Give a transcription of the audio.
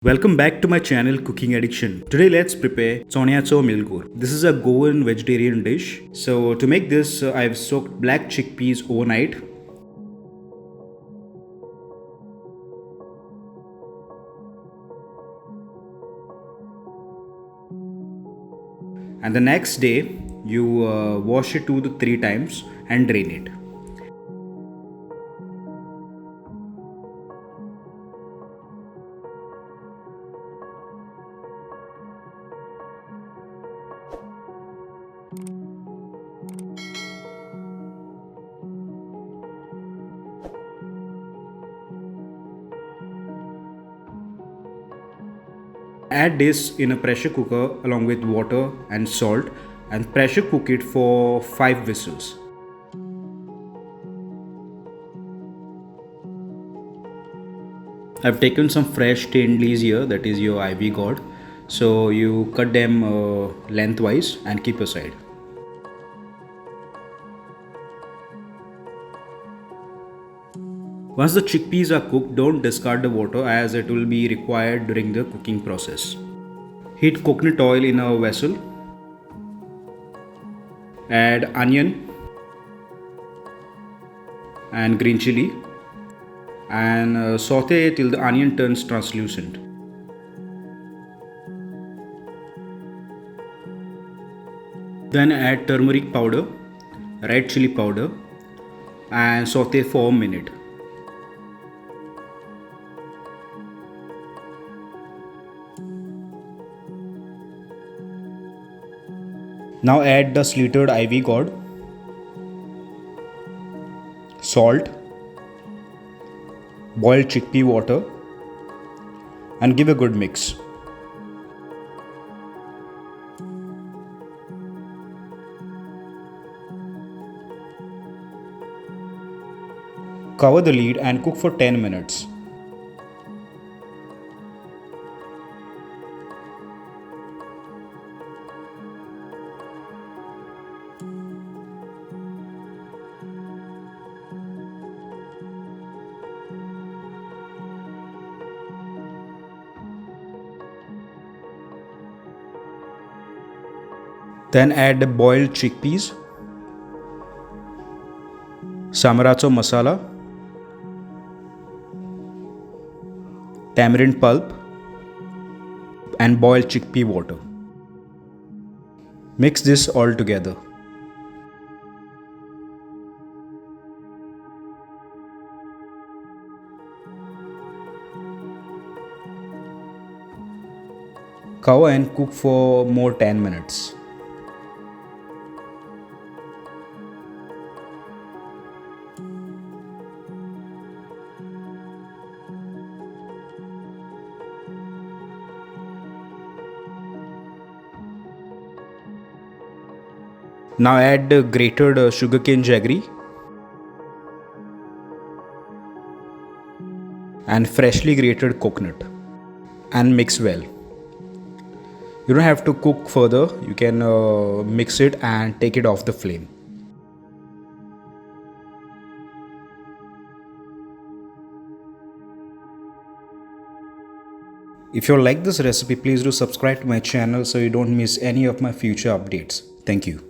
Welcome back to my channel Cooking Addiction. Today let's prepare Chonneacho Melgor. This is a Goan vegetarian dish. So to make this I've soaked black chickpeas overnight. And the next day you wash it 2 to 3 times and drain it. Add this in a pressure cooker along with water and salt and pressure cook it for 5 whistles. I've taken some fresh Tendlis here, that is your ivy gourd. So you cut them lengthwise and keep aside. Once the chickpeas are cooked, don't discard the water as it will be required during the cooking process. Heat coconut oil in a vessel. Add onion and green chili and saute till the onion turns translucent. Then add turmeric powder, red chili powder and saute for a minute. Now add the slaughtered ivy gourd, salt, boiled chickpea water and give a good mix. Cover the lid and cook for 10 minutes. Then add the boiled chickpeas, Samaracho masala, tamarind pulp and boiled chickpea water. Mix this all together. Cover and cook for more 10 minutes. Now add the grated sugarcane jaggery and freshly grated coconut and mix well. You don't have to cook further, you can mix it and take it off the flame. If you like this recipe, please do subscribe to my channel so you don't miss any of my future updates. Thank you.